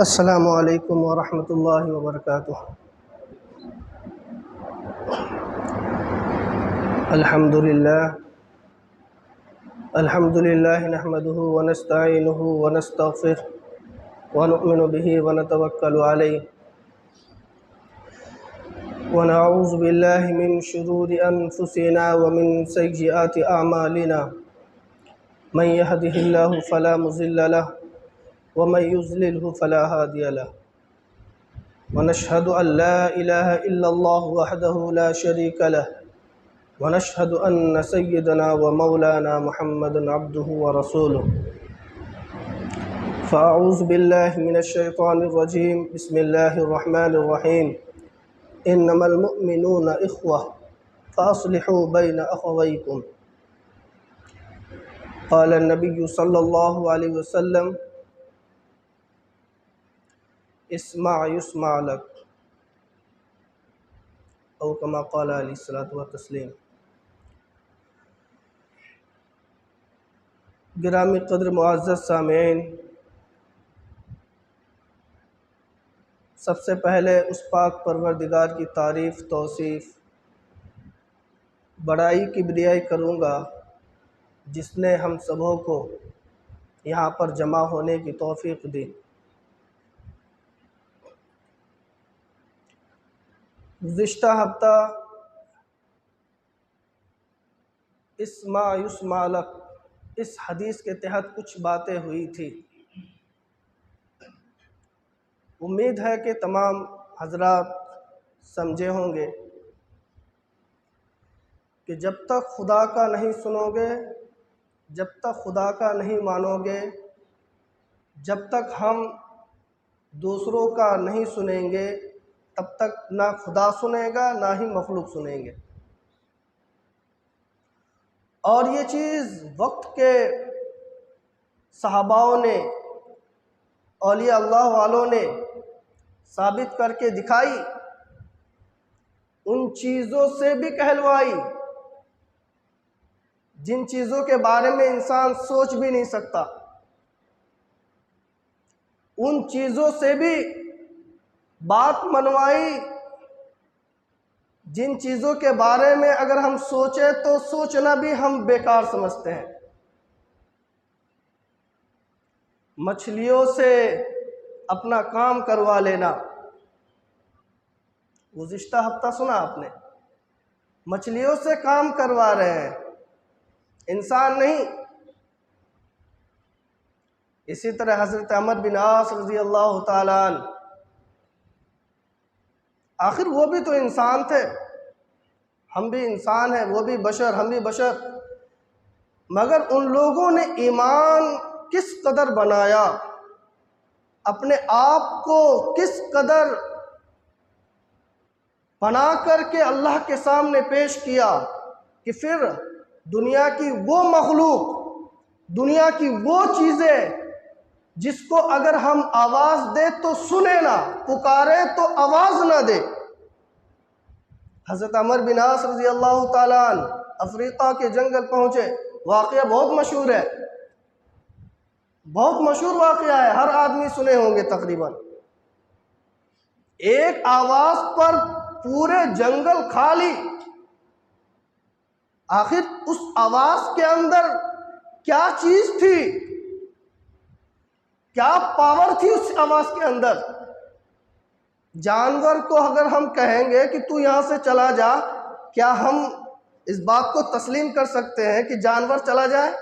अस्सलामु अलैकुम वरहमतुल्लाहि वबरकातुह। अल्हम्दुलिल्लाह नहमदुहु व नस्तईनुहु व नस्तगफिर व नु'मिनु बिही व नतवक्कलु अलैहि व नऊज़ु बिल्लाहि मिन शुरूरि अनफुसिना व मिन सय्यिआति अअमालिना मन यहदिहिल्लाहु फला मुज़िल्ल लहु व मन युज़्लिल्हु फला हादिय लहु व नशहदु अन ला इलाहा इल्लल्लाह वहदहु ला शरीक लहु व नशहदु अन्न सय्यदना व मौलाना मुहम्मदन अब्दुहु व रसूलुहु। फ़अऊज़ु बिल्लाहि मिनश शैतानिर रजीम। बिस्मिल्लाहिर रहमानिर रहीम। इन्नमल मुअ्मिनूना इख़्वह फ़अस्लिहू बैन अख़वैकुम। क़ाल नबिय्यु सल्लल्लाहु अलैहि वसल्लम इस्मा युस्मा लक औ कमा क़ाल अलैहिस्सलातु व तस्लीम। गिरामी क़द्र मुअज़्ज़ज़ सामीईन, सबसे पहले उस पाक परवरदिगार की तारीफ़ तौसीफ़ बड़ाई किबरियाई करूँगा जिसने हम सबों को यहाँ पर जमा होने की तौफ़ीक़ दी। गुज़िश्ता हफ़्ता इस्मा युस्मा लक इस हदीस के तहत कुछ बातें हुई थी। उम्मीद है कि तमाम हज़रात समझे होंगे कि जब तक खुदा का नहीं सुनोगे, जब तक खुदा का नहीं मानोगे, जब तक हम दूसरों का नहीं सुनेंगे, तब तक ना खुदा सुनेगा ना ही मखलूक सुनेंगे। और ये चीज़ वक्त के सहाबाओं ने, औलिया अल्लाह वालों ने साबित करके दिखाई, उन चीज़ों से भी कहलवाई जिन चीज़ों के बारे में इंसान सोच भी नहीं सकता, उन चीज़ों से भी बात मनवाई जिन चीज़ों के बारे में अगर हम सोचें तो सोचना भी हम बेकार समझते हैं। मछलियों से अपना काम करवा लेना, गुज़िश्ता हफ्ता सुना आपने, मछलियों से काम करवा रहे हैं, इंसान नहीं। इसी तरह हज़रत अमर बिन आस रज़ी अल्लाह ताला अन्हु, आखिर वो भी तो इंसान थे, हम भी इंसान हैं, वो भी बशर, हम भी बशर। मगर उन लोगों ने ईमान किस कदर बनाया, अपने आप को किस कदर बना करके अल्लाह के सामने पेश किया कि फिर दुनिया की वो मखलूक, दुनिया की वो चीज़ें जिसको अगर हम आवाज़ दे तो सुने ना, पुकारे तो आवाज़ ना दे। हज़रत अमर बिन आस रज़ी अल्लाह ताला अन्हु अफ्रीका के जंगल पहुँचे, वाक़या बहुत मशहूर है, बहुत मशहूर वाक़या है, हर आदमी सुने होंगे तकरीबन। एक आवाज़ पर पूरे जंगल खाली। आखिर उस आवाज़ के अंदर क्या चीज़ थी, क्या पावर थी उस आवाज़ के अंदर? जानवर को अगर हम कहेंगे कि तू यहाँ से चला जा, क्या हम इस बात को तस्लीम कर सकते हैं कि जानवर चला जाए?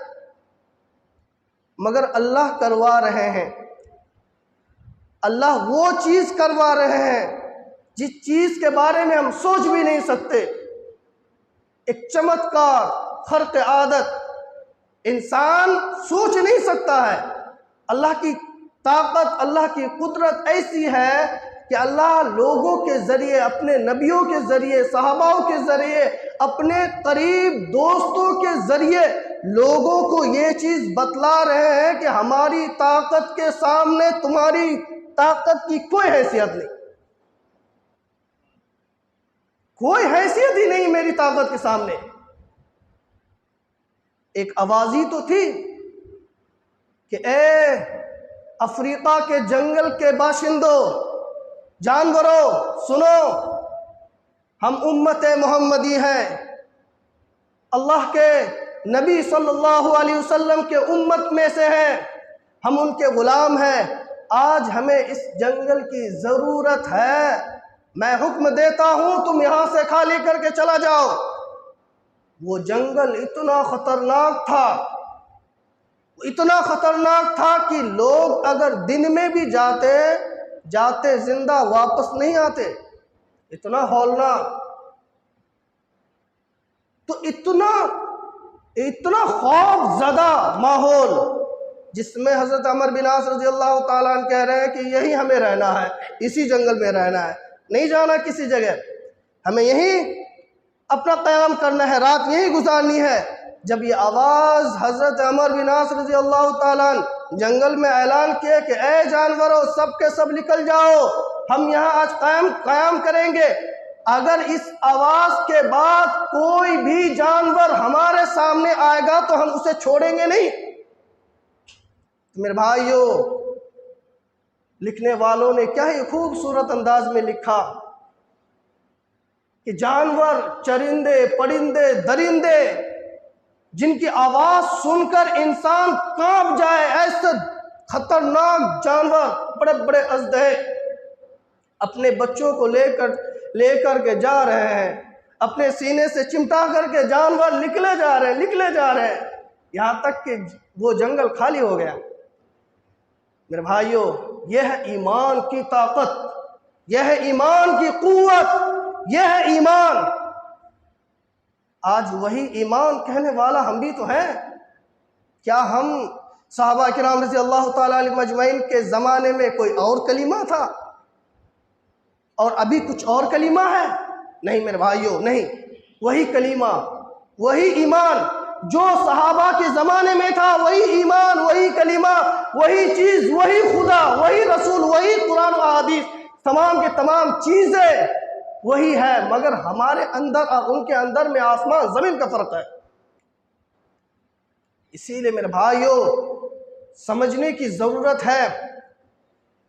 मगर अल्लाह करवा रहे हैं, अल्लाह वो चीज़ करवा रहे हैं जिस चीज़ के बारे में हम सोच भी नहीं सकते। एक चमत्कार, खर्क आदत, इंसान सोच नहीं सकता है। अल्लाह की ताकत, अल्लाह की कुदरत ऐसी है कि अल्लाह लोगों के ज़रिए, अपने नबियों के ज़रिए, सहाबाओं के ज़रिए, अपने करीब दोस्तों के ज़रिए लोगों को ये चीज़ बतला रहे हैं कि हमारी ताकत के सामने तुम्हारी ताकत की कोई हैसियत नहीं, कोई हैसियत ही नहीं मेरी ताकत के सामने। एक आवाज़ ही तो थी कि ए अफ्रीका के जंगल के बाशिंदों, जानवरों, सुनो, हम उम्मत मोहम्मदी हैं, अल्लाह के नबी सल्लल्लाहु अलैहि वसल्लम के उम्मत में से हैं, हम उनके गुलाम हैं। आज हमें इस जंगल की ज़रूरत है। मैं हुक्म देता हूँ तुम यहाँ से खाली करके चला जाओ। वो जंगल इतना ख़तरनाक था, इतना ख़तरनाक था कि लोग अगर दिन में भी जाते जाते जिंदा वापस नहीं आते, इतना हौलनाक। तो इतना इतना खौफज़दा माहौल, जिसमें हज़रत अमर बिन आस रज़ी अल्लाह ताला अन्हु कह रहे हैं कि यही हमें रहना है, इसी जंगल में रहना है, नहीं जाना किसी जगह, हमें यहीं अपना क़याम करना है, रात यहीं गुजारनी है। जब ये आवाज़ हज़रत अमर बिन आस रज़ी अल्लाह ताला अन्हु जंगल में ऐलान किए कि ए जानवरों, सब के सब निकल जाओ, हम यहाँ आज क़याम करेंगे। अगर इस आवाज़ के बाद कोई भी जानवर हमारे सामने आएगा तो हम उसे छोड़ेंगे नहीं। मेरे भाइयों, लिखने वालों ने क्या ही खूबसूरत अंदाज में लिखा कि जानवर, चरिंदे, परिंदे, दरिंदे, जिनकी आवाज़ सुनकर इंसान कांप जाए, ऐसे खतरनाक जानवर, बड़े बड़े अजदहे अपने बच्चों को लेकर के जा रहे हैं, अपने सीने से चिमटा करके जानवर निकले जा रहे हैं, यहाँ तक कि वो जंगल खाली हो गया। मेरे भाइयों, यह है ईमान की ताकत, यह है ईमान की कुव्वत, यह है ईमान। आज वही ईमान कहने वाला हम भी तो हैं। क्या हम सहाबा किराम रज़ी अल्लाह ताला अलैहिम अजमईन के ज़माने में कोई और कलीमा था और अभी कुछ और कलीमा है? नहीं मेरे भाइयों, नहीं। वही कलीमा, वही ईमान जो सहाबा के ज़माने में था, वही ईमान, वही कलीमा, वही चीज़, वही खुदा, वही रसूल, वही कुरान और हदीस, तमाम के तमाम चीज़ें वही है, मगर हमारे अंदर और उनके अंदर में आसमान ज़मीन का फ़र्क है। इसीलिए मेरे भाइयों, समझने की ज़रूरत है।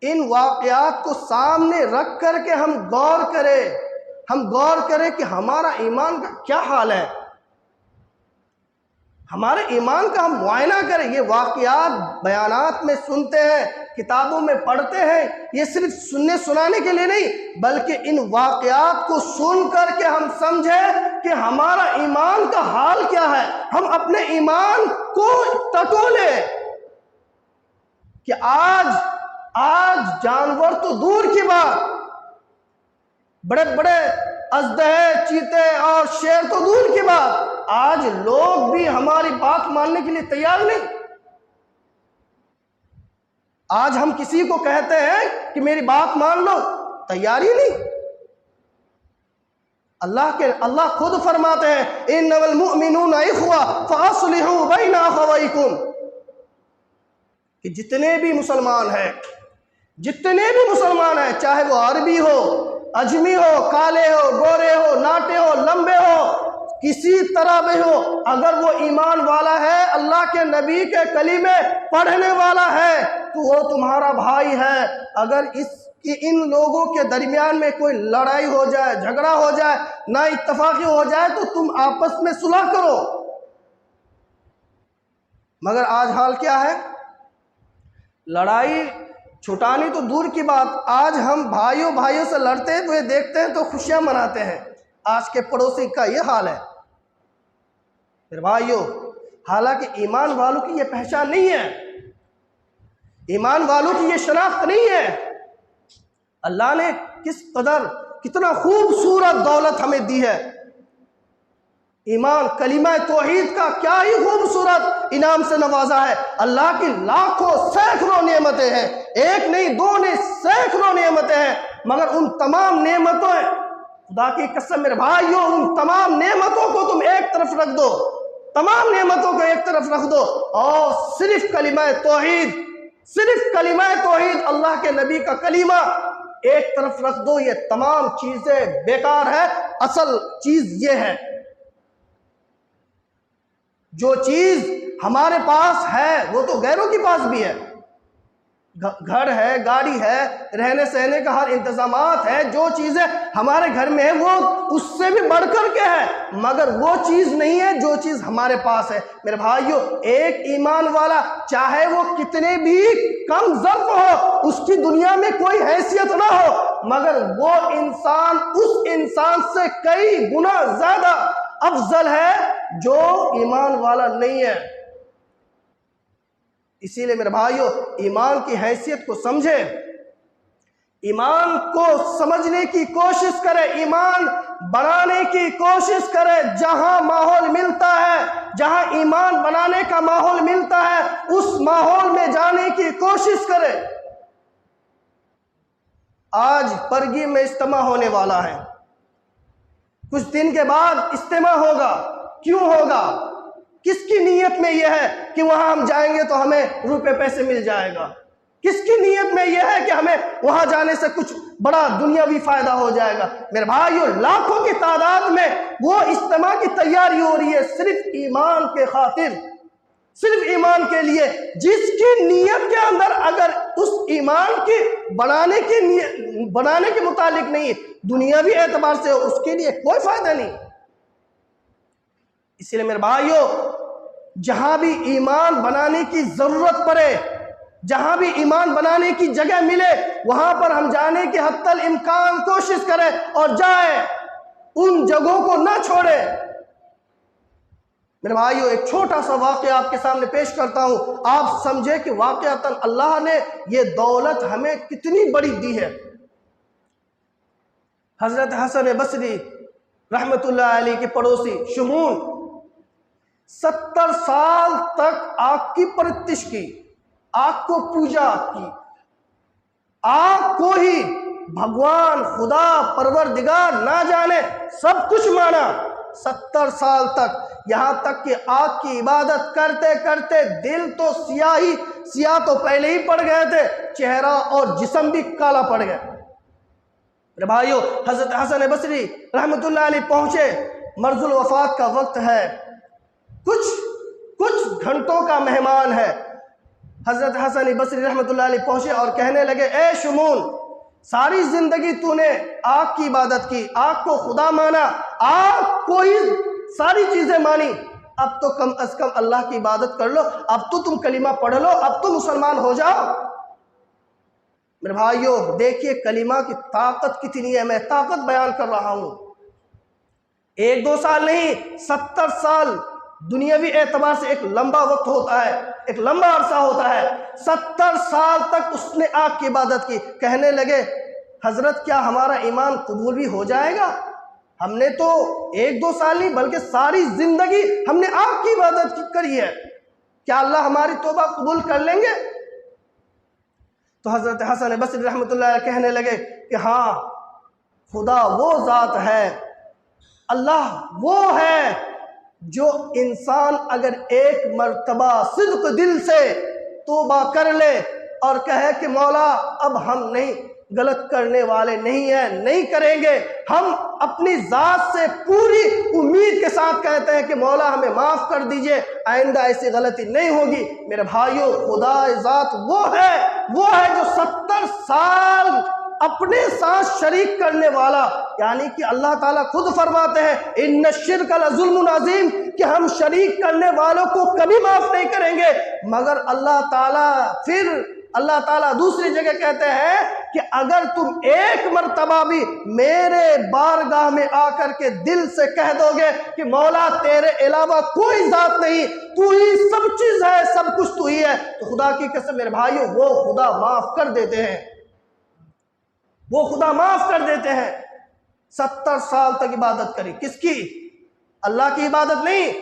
इन वाक़यात को सामने रख कर के हम गौर करें कि हमारा ईमान का क्या हाल है, हमारे ईमान का हम मुआयना करें। ये वाक़यात बयानात में सुनते हैं, किताबों में पढ़ते हैं, ये सिर्फ सुनने सुनाने के लिए नहीं, बल्कि इन वाक़यात को सुन कर के हम समझें कि हमारा ईमान का हाल क्या है, हम अपने ईमान को टटोलें कि आज जानवर तो दूर की बात, बड़े बड़े अजदहे, चीते और शेर तो दूर की बात, आज लोग भी हमारी बात मानने के लिए तैयार नहीं। आज हम किसी को कहते हैं कि मेरी बात मान लो, तैयारी नहीं। अल्लाह खुद फरमाते हैं, इन्नमल मुअमिनूना इख्वा फअस्लिहू बैना अखवैकुम, कि जितने भी मुसलमान हैं, चाहे वो अरबी हो, अजमी हो, काले हो, गोरे हो, नाटे हो, लंबे हो, किसी तरह में हो, अगर वो ईमान वाला है, अल्लाह के नबी के कलीमे पढ़ने वाला है, तो वो तुम्हारा भाई है। अगर इन लोगों के दरमियान में कोई लड़ाई हो जाए, झगड़ा हो जाए, ना इत्तफाक़ी हो जाए, तो तुम आपस में सुलह करो। मगर आज हाल क्या है? लड़ाई छुटानी तो दूर की बात, आज हम भाइयों से लड़ते हुए देखते हैं तो खुशियां मनाते हैं। आज के पड़ोसी का ये हाल है मेरे भाइयों। हालांकि ईमान वालों की ये पहचान नहीं है, ईमान वालों की ये शनाख्त नहीं है। अल्लाह ने कितना खूबसूरत दौलत हमें दी है। ईमान, कलीमा तौहीद का क्या ही खूबसूरत इनाम से नवाजा है। अल्लाह की लाखों सैकड़ों नेमतें हैं, एक नहीं, दो नहीं, सैकड़ों नेमतें हैं, मगर उन तमाम नेमतों, खुदा की कसम मेरे भाइयों, उन तमाम नेमतों को तुम एक तरफ रख दो, तमाम नेमतों को एक तरफ रख दो और सिर्फ कलीमा तौहीद, अल्लाह के नबी का कलीमा एक तरफ रख दो, ये तमाम चीजें बेकार है। असल चीज ये है, जो चीज हमारे पास है वो तो गैरों के पास भी है, घर है, गाड़ी है, रहने सहने का हर इंतजामात है, जो चीज़ें हमारे घर में है वो उससे भी बढ़कर के है, मगर वो चीज़ नहीं है जो चीज़ हमारे पास है। मेरे भाइयों, एक ईमान वाला चाहे वो कितने भी कम ज़र्फ हो, उसकी दुनिया में कोई हैसियत ना हो, मगर वो इंसान उस इंसान से कई गुना ज़्यादा अफजल है जो ईमान वाला नहीं है। इसीलिए मेरे भाइयों, ईमान की हैसियत को समझे, ईमान को समझने की कोशिश करें, ईमान बनाने की कोशिश करें। जहां माहौल मिलता है, जहां ईमान बनाने का माहौल मिलता है, उस माहौल में जाने की कोशिश करें। आज परगी में इज्तिमा होने वाला है, कुछ दिन के बाद इज्तिमा होगा। क्यों होगा? किसकी नीयत में यह है कि वहां हम जाएंगे तो हमें रुपए पैसे मिल जाएगा? किसकी नीयत में यह है कि हमें वहां जाने से कुछ बड़ा दुनियावी फायदा हो जाएगा? मेरे भाइयों, लाखों की तादाद में वो इज्तिमा की तैयारी हो रही है सिर्फ ईमान के खातिर, सिर्फ ईमान के लिए। जिसकी नीयत के अंदर अगर उस ईमान की बनाने के मुतालिक नहीं, दुनियावी एतबार से उसके लिए कोई फायदा नहीं। इसलिए मेरे भाइयों, जहां भी ईमान बनाने की जरूरत पड़े, जहां भी ईमान बनाने की जगह मिले, वहां पर हम जाने की हत्तल इम्कान कोशिश करें और जाए, उन जगहों को ना छोड़े। मेरे भाइयों, एक छोटा सा वाक़या आपके सामने पेश करता हूं, आप समझे कि वाक़यातन अल्लाह ने ये दौलत हमें कितनी बड़ी दी है। हजरत हसन बसरी रहमतुल्लाह अलैह के पड़ोसी शुमून 70 साल तक आग की परस्तिश की, आग को पूजा की, आग को ही भगवान, खुदा, परवरदिगार ना जाने सब कुछ माना 70 साल तक। यहां तक कि आग की इबादत करते करते दिल तो सियाह तो पहले ही पड़ गए थे, चेहरा और जिस्म भी काला पड़ गया। मेरे भाइयों, हजरत हसन बसरी रहमतुल्लाह अलैह पहुंचे, मर्जुल वफात का वक्त है, कुछ घंटों का मेहमान है। हजरत हसन बसरी रहमतुल्लाह अलैह पहुंचे और कहने लगे, ए शुमून, सारी जिंदगी तूने आग की इबादत की, आग को खुदा माना, आग को ही सारी चीजें मानी, अब तो कम अज कम अल्लाह की इबादत कर लो, अब तो तुम कलीमा पढ़ लो, अब तो मुसलमान हो जाओ। मेरे भाइयों, देखिए कलीमा की ताकत कितनी है। मैं ताकत बयान कर रहा हूं, 1-2 साल नहीं, 70 साल दुनियावी एतबार से एक लंबा वक्त होता है, एक लंबा अरसा होता है। 70 साल तक उसने आग की इबादत की। कहने लगे, हजरत क्या हमारा ईमान कबूल भी हो जाएगा? हमने तो 1-2 साल नहीं बल्कि सारी जिंदगी हमने आग की इबादत करी है, क्या अल्लाह हमारी तौबा कबूल कर लेंगे? तो हजरत हसन बसरी रहमतुल्लाह अलैह कहने लगे कि हाँ, खुदा वो ज़ात है, अल्लाह वो है जो इंसान अगर एक मर्तबा सिद्क दिल से तौबा कर ले और कहे कि मौला अब हम नहीं, गलत करने वाले नहीं हैं, नहीं करेंगे, हम अपनी ज़ात से पूरी उम्मीद के साथ कहते हैं कि मौला हमें माफ़ कर दीजिए, आइंदा ऐसी गलती नहीं होगी। मेरे भाइयों, खुदा ज़ात वो है जो 70 साल अपने साथ शरीक करने वाला, यानी कि अल्लाह ताला खुद फरमाते हैं, इन्न शिर्क लज़ुल्मुन अज़ीम, कि हम शरीक करने वालों को कभी माफ़ नहीं करेंगे। मगर अल्लाह ताला दूसरी जगह कहते हैं कि अगर तुम एक मर्तबा भी मेरे बारगाह में आकर के दिल से कह दोगे कि मौला तेरे अलावा कोई ज़ात नहीं, तू ही सब चीज़ है, सब कुछ तू ही है, तो खुदा की कसम मेरे भाइयों, वो खुदा माफ़ कर देते हैं, वो खुदा माफ़ कर देते हैं। 70 साल तक इबादत करी, किसकी? अल्लाह की इबादत नहीं,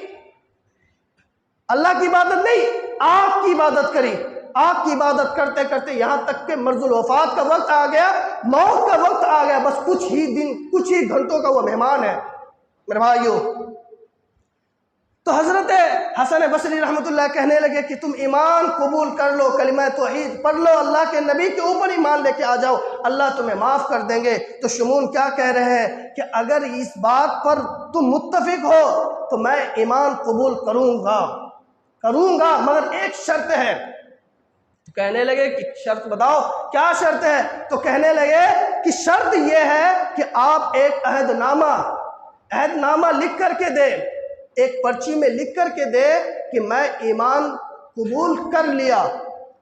अल्लाह की इबादत नहीं, आग की इबादत करी। आग की इबादत करते करते यहां तक के मर्जुल वफात का वक्त आ गया, मौत का वक्त आ गया, बस कुछ ही दिन, कुछ ही घंटों का वो मेहमान है। मेरे भाइयों, तो हजरत हसन बसरी रहमतुल्लाह कहने लगे कि तुम ईमान कबूल कर लो, कलिमा तौहीद पढ़ लो, अल्लाह के नबी के ऊपर ईमान लेके आ जाओ, अल्लाह तुम्हें माफ़ कर देंगे। तो शुमून क्या कह रहे हैं कि अगर इस बात पर तुम मुत्तफिक हो तो मैं ईमान कबूल करूँगा, मगर एक शर्त है, तो कहने लगे कि शर्त बताओ, क्या शर्त है? तो कहने लगे कि शर्त यह है कि आप एक अहदनामा लिख करके दे, एक पर्ची में लिख करके दे कि मैं ईमान कबूल कर लिया,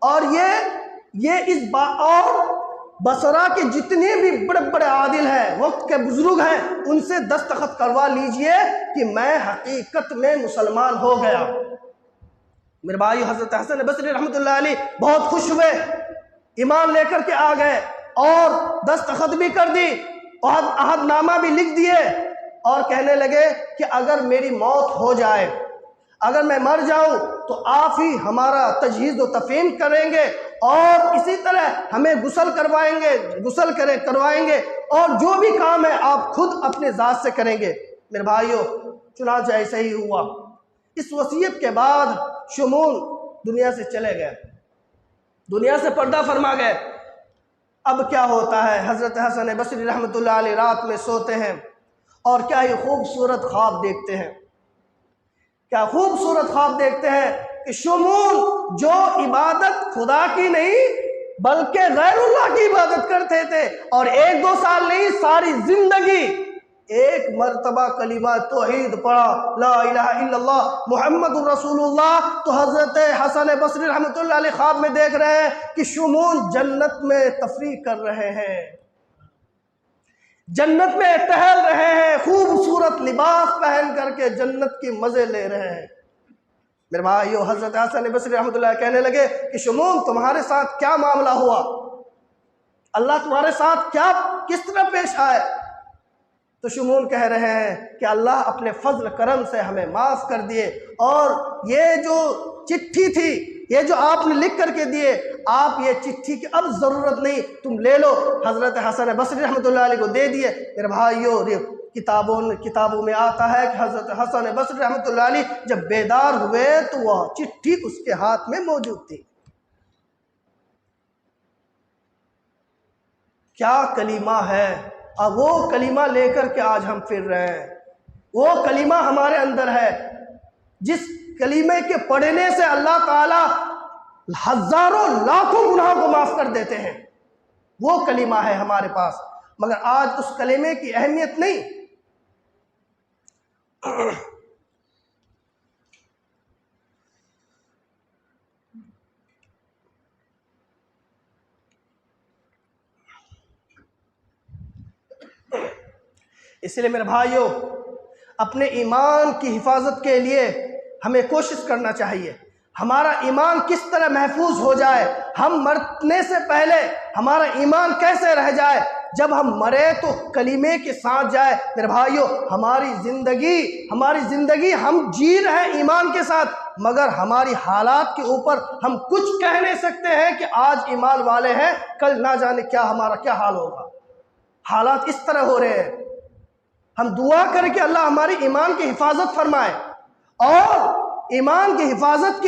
और ये इस बात, और बसरा के जितने भी बड़े बड़े आदिल हैं, वक्त के बुजुर्ग हैं, उनसे दस्तखत करवा लीजिए कि मैं हकीकत में मुसलमान हो गया। मेरे भाई, हजरत हसन बसरी रहमतुल्लाह अलैह बहुत खुश हुए, ईमान लेकर के आ गए और दस्तखत भी कर दी और अहदनामा भी लिख दिए, और कहने लगे कि अगर मेरी मौत हो जाए, अगर मैं मर जाऊं, तो आप ही हमारा तजहीज़ व तफहीम करेंगे और इसी तरह हमें गुस्ल करवाएंगे और जो भी काम है आप खुद अपने ज़ात से करेंगे। मेरे भाइयों, चुनांचे ऐसा ही हुआ। इस वसीयत के बाद शुमून दुनिया से चले गए, दुनिया से पर्दा फरमा गए। अब क्या होता है, हज़रत हसन बसरी रहमतुल्लाह अलैह रात में सोते हैं और क्या ही खूबसूरत ख्वाब देखते हैं, क्या खूबसूरत ख्वाब देखते हैं कि शुमून जो इबादत खुदा की नहीं बल्कि गैरुल्लाह की इबादत करते थे, और 1-2 साल नहीं, सारी जिंदगी एक मर्तबा कलिमा तौहीद पढ़ा, ला इलाहा इल्लल्लाह मुहम्मदुर रसूलुल्लाह। तो हजरत हसन बसरी रहमतुल्लाह अलैह ख्वाब में देख रहे हैं कि शुमून जन्नत में तफरीह कर रहे हैं, जन्नत में टहल रहे हैं, खूबसूरत लिबास पहन करके जन्नत के मजे ले रहे हैं। मेरे भाइयों, हजरत हसन बसरी रहमतुल्लाह कहने लगे कि शुमून, तुम्हारे साथ क्या मामला हुआ, अल्लाह तुम्हारे साथ क्या किस तरह पेश आए? तो शुमून कह रहे हैं कि अल्लाह अपने फजल करम से हमें माफ़ कर दिए, और ये जो चिट्ठी थी, ये जो आपने लिख करके दिए, आप ये चिट्ठी की अब ज़रूरत नहीं, तुम ले लो। हज़रत हसन बसरी रहमतुल्लाह अलैह को दे दिए। मेरे भाइयों, किताबों में आता है कि हज़रत हसन बसरी रहमतुल्लाह अलैह जब बेदार हुए तो वह चिट्ठी उसके हाथ में मौजूद थी। क्या कलीमा है, और वो कलीमा लेकर के आज हम फिर रहे हैं। वो कलीमा हमारे अंदर है, जिस कलीमे के पढ़ने से अल्लाह ताला हजारों लाखों गुनाहों को माफ कर देते हैं। वो कलीमा है हमारे पास, मगर आज उस कलीमे की अहमियत नहीं। इसलिए मेरे भाइयों, अपने ईमान की हिफाजत के लिए हमें कोशिश करना चाहिए। हमारा ईमान किस तरह महफूज हो जाए, हम मरने से पहले हमारा ईमान कैसे रह जाए, जब हम मरे तो कलीमे के साथ जाए। मेरे भाइयों, हमारी ज़िंदगी हम जी रहे हैं ईमान के साथ, मगर हमारी हालात के ऊपर हम कुछ कह नहीं सकते हैं कि आज ईमान वाले हैं, कल ना जाने क्या हमारा क्या हाल होगा। हालात इस तरह हो रहे हैं। हम दुआ करें कि अल्लाह हमारी ईमान की हिफाजत फरमाए, और ईमान की हिफाजत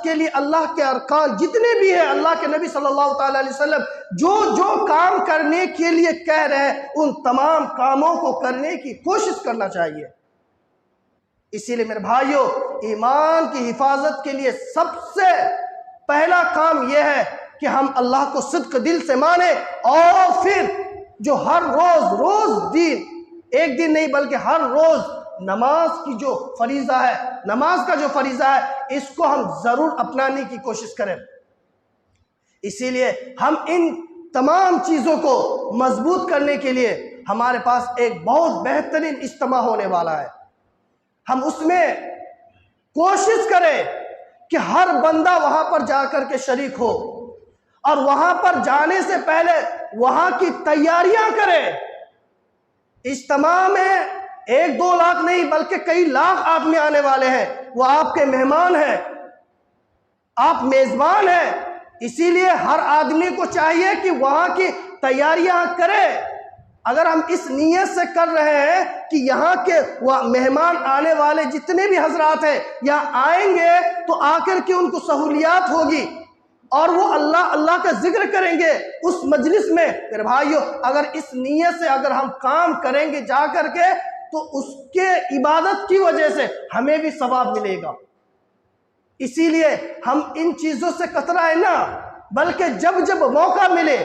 के लिए अल्लाह के अरकान जितने भी हैं, अल्लाह के नबी सल्लल्लाहु अलैहि वसल्लम जो काम करने के लिए कह रहे हैं, उन तमाम कामों को करने की कोशिश करना चाहिए। इसीलिए मेरे भाइयों, ईमान की हिफाजत के लिए सबसे पहला काम यह है कि हम अल्लाह को सिद्क दिल से माने, और फिर जो हर रोज दिन, एक दिन नहीं बल्कि हर रोज नमाज का जो फरीज़ा है, इसको हम ज़रूर अपनाने की कोशिश करें। इसीलिए हम इन तमाम चीज़ों को मजबूत करने के लिए हमारे पास एक बहुत बेहतरीन इज्तिमा होने वाला है। हम उसमें कोशिश करें कि हर बंदा वहाँ पर जाकर के शरीक हो, और वहाँ पर जाने से पहले वहाँ की तैयारियां करें। इज्तिमा में 1-2 लाख नहीं बल्कि कई लाख आदमी आने वाले हैं, वो आपके मेहमान हैं, आप मेज़बान हैं। इसीलिए हर आदमी को चाहिए कि वहाँ की तैयारियां करे। अगर हम इस नीयत से कर रहे हैं कि यहाँ के वह मेहमान आने वाले जितने भी हजरात हैं यहाँ आएंगे, तो आकर के उनको सहूलियात होगी और वो अल्लाह अल्लाह का जिक्र करेंगे उस मजलिस में। मेरे भाइयों, अगर इस नीयत से अगर हम काम करेंगे जा करके, तो उसके इबादत की वजह से हमें भी सवाब मिलेगा। इसीलिए हम इन चीज़ों से कतराए ना, बल्कि जब जब मौका मिले,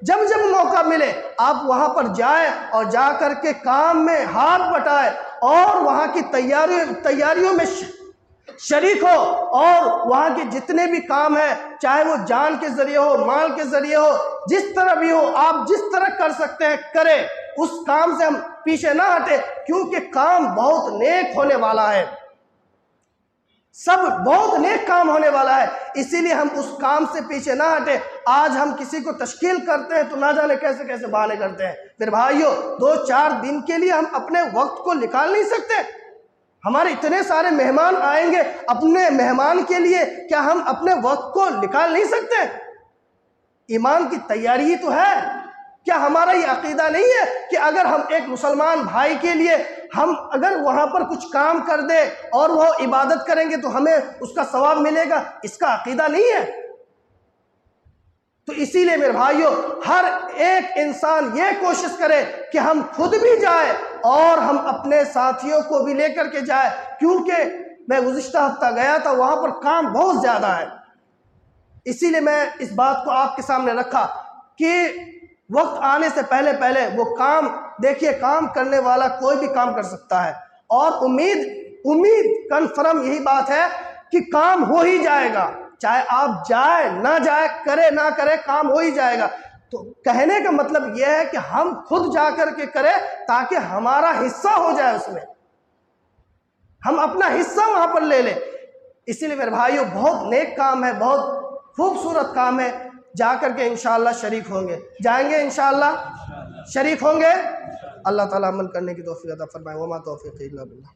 जब जब मौका मिले आप वहाँ पर जाए और जा कर के काम में हाथ बटाए और वहाँ की तैयारियों में शरीक हो, और वहाँ के जितने भी काम है, चाहे वो जान के ज़रिए हो, माल के ज़रिए हो, जिस तरह भी हो, आप जिस तरह कर सकते हैं करें। उस काम से हम पीछे ना हटे, क्योंकि काम बहुत नेक होने वाला है, सब बहुत नेक काम होने वाला है। इसीलिए हम उस काम से पीछे ना हटे। आज हम किसी को तश्कील करते हैं तो ना जाने कैसे कैसे बहाने करते हैं। फिर भाइयों, 2-4 दिन के लिए हम अपने वक्त को निकाल नहीं सकते? हमारे इतने सारे मेहमान आएंगे, अपने मेहमान के लिए क्या हम अपने वक्त को निकाल नहीं सकते? ईमान की तैयारी ही तो है। क्या हमारा ये अकीदा नहीं है कि अगर हम एक मुसलमान भाई के लिए हम अगर वहाँ पर कुछ काम कर दे और वो इबादत करेंगे तो हमें उसका सवाब मिलेगा? इसका अकीदा नहीं है। तो इसीलिए मेरे भाइयों, हर एक इंसान ये कोशिश करे कि हम खुद भी जाए और हम अपने साथियों को भी लेकर के जाए, क्योंकि मैं गुज़िश्ता हफ्ता गया था, वहाँ पर काम बहुत ज़्यादा है। इसीलिए मैं इस बात को आपके सामने रखा कि वक्त आने से पहले पहले वो काम देखिए, काम करने वाला कोई भी काम कर सकता है, और उम्मीद कन्फर्म यही बात है कि काम हो ही जाएगा, चाहे आप जाए ना जाए, करे ना करे, काम हो ही जाएगा। तो कहने का मतलब यह है कि हम खुद जा कर के करें ताकि हमारा हिस्सा हो जाए, उसमें हम अपना हिस्सा वहां पर ले लें। इसीलिए मेरे भाइयों, बहुत नेक काम है, बहुत खूबसूरत काम है। जाकर के इंशाअल्लाह शरीक होंगे, जाएंगे इंशाअल्लाह, शरीक होंगे। अल्लाह ताला अमल करने की तौफीक अता फरमाए। वमा तौफीक इल्ला बिल्लाह।